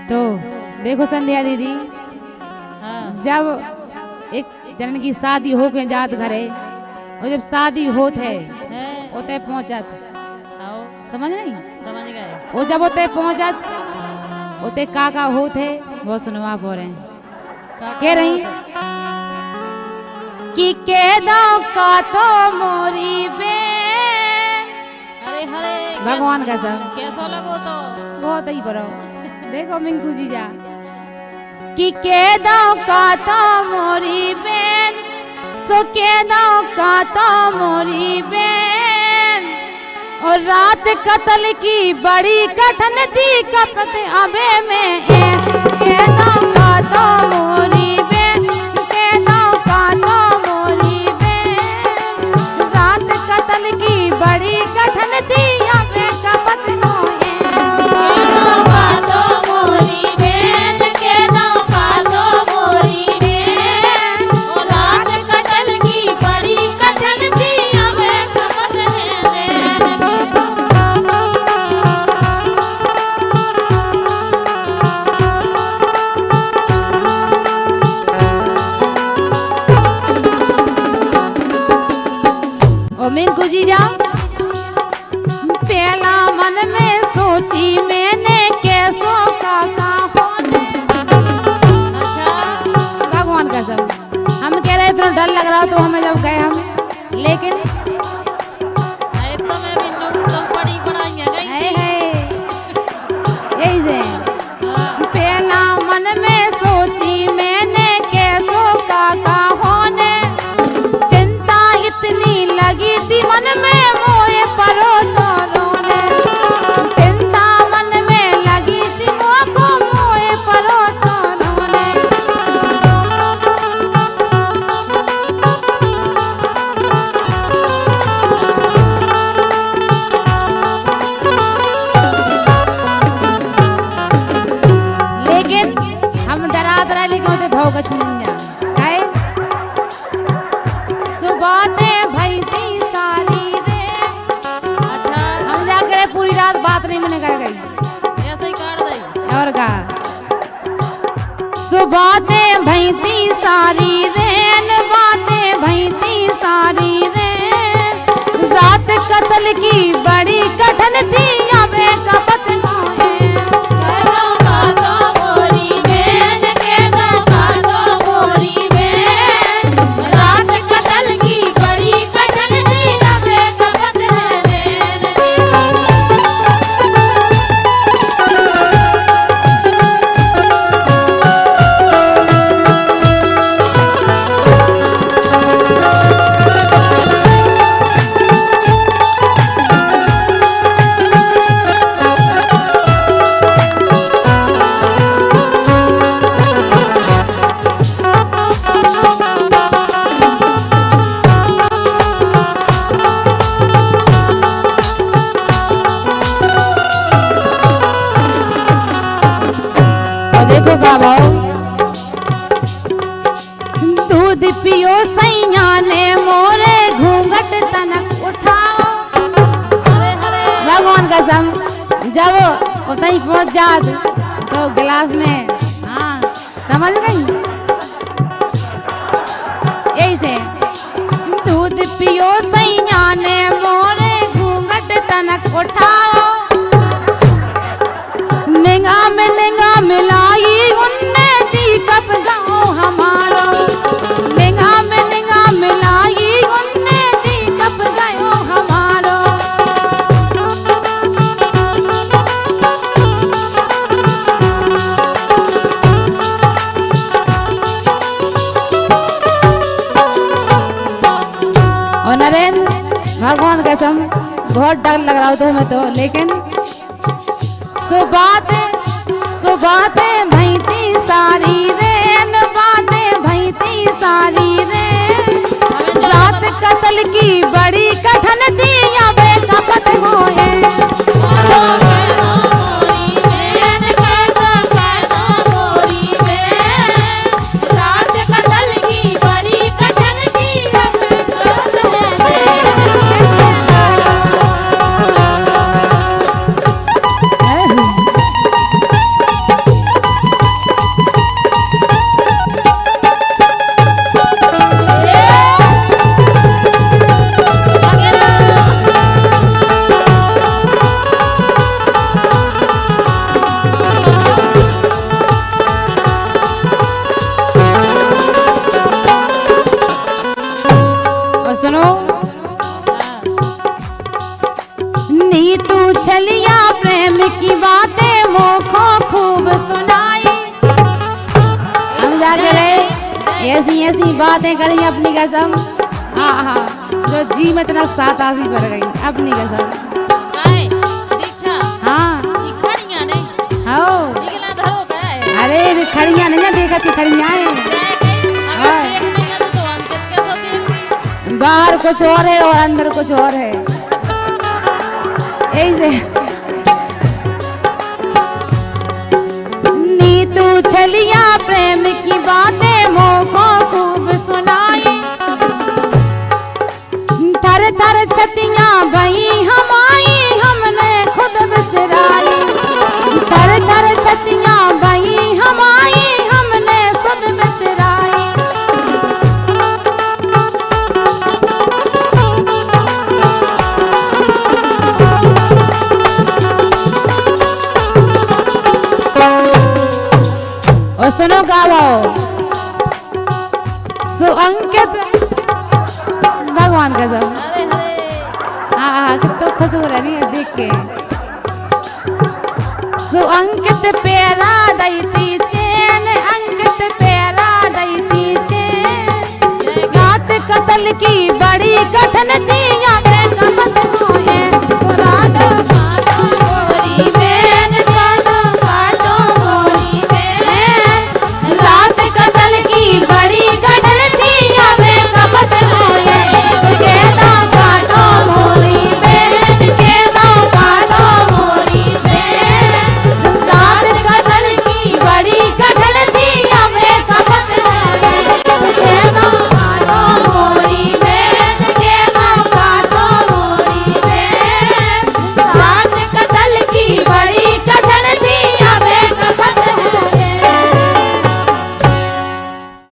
तो देखो संध्या दीदी, हाँ। जब एक जन की शादी हो के जात घरे और जब शादी होत है उते पहुंचत, आओ समझ नहीं, समझ गए। वो जब उते पहुंचत उते काका होत है वो सुनवा पो रहे कह रही कि के दो का तो मोरी बेन। अरे हरे भगवान का सब कैसा लगो तो बहुत ही बड़ो देखो मिंकू जीजा कि के दो का तो मोरी बेन, सो के दो का तो मोरी बेन। और रात कत्ल की बड़ी कठिन थी कपत अबे में के दो का तो मोरी बेन, के दो का तो मोरी बेन। रात कत्ल की बड़ी कठिन थी अबे कपत मिंकू जीजा पहला मन में सोची मैंने कैसो काका होने। अच्छा भगवान का सब हम कह रहे इतना डर लग रहा तो हमें जब गए हम, लेकिन तो मैं भी तुम पढ़ी पढ़ाई गई यही से पहला मन में सोची मैंने कैसो काका होने। चिंता इतनी लगी थी मन में मोए परो तो रोने। चिंता मन में लगी थी मोको मोए परो तो रोने। लेकिन हम डरा डरा लेके होते भाव का छून जा काहे सुबह भई थी सारी रे। अच्छा हम जाकर पूरी रात बात नहीं मैंने कर गई ऐसे ही काट दई। और का सुबह भई थी सारी रेन, बातें भई थी सारी रेन। रात कत्ल की बड़ी कठिन थी अबे कपत देखो का भाव दूध पियो सैया ने मोरे घूंघट तनक उठाओ। अरे हरे भगवान का सम जब उतनी पहुंच जात तो गिलास में हाँ समझ गई यही से दूध पियो सैया ने मोरे घूंघट तनक उठाओ। निगाह मिलाई उनने दी कब गाँव हमारा। निगाह मिलाई उनने दी कब गाँव हमारा। और नरेंद्र भगवान कसम बहुत डर लग रहा था हमें तो, लेकिन बातें भई थी सारी रेन, बातें भई थी सारी रेन। रात कत्ल की बड़ी कठिन थी अबे कपत होए। रात कत्ल की बड़ी कठिन थी अबे कपत होए। बातें करी अपनी कसम। हाँ हाँ, जो जी में इतना सातासी भर गई अपनी कसम। काय दीक्षा हाँ ई खड़ियां ने हाँ, निकला धरो गए अरे भी खड़ियाँ नहीं देखा थी, खड़ियाँ हैं। अगर देख नहीं है तो अंकित कैसे देखती बाहर कुछ और है और अंदर कुछ और है। ऐसे नीतू छलिया प्रेम की बातें मोको खूब सुनाई, थर थर छतियां बही हमारी हमने खुद बिसराई, थर थर छतियां बही हमारी हमने खुद बिसराई। और सुनो गाओ अंकित भगवान का सब। अरे हरे हाँ हाँ, कितना खुश हो रही है देख के। अंकित प्यारा दैती चैन, अंकित प्यारा दैती चैन, गात कतल की बड़ी कठिन थी।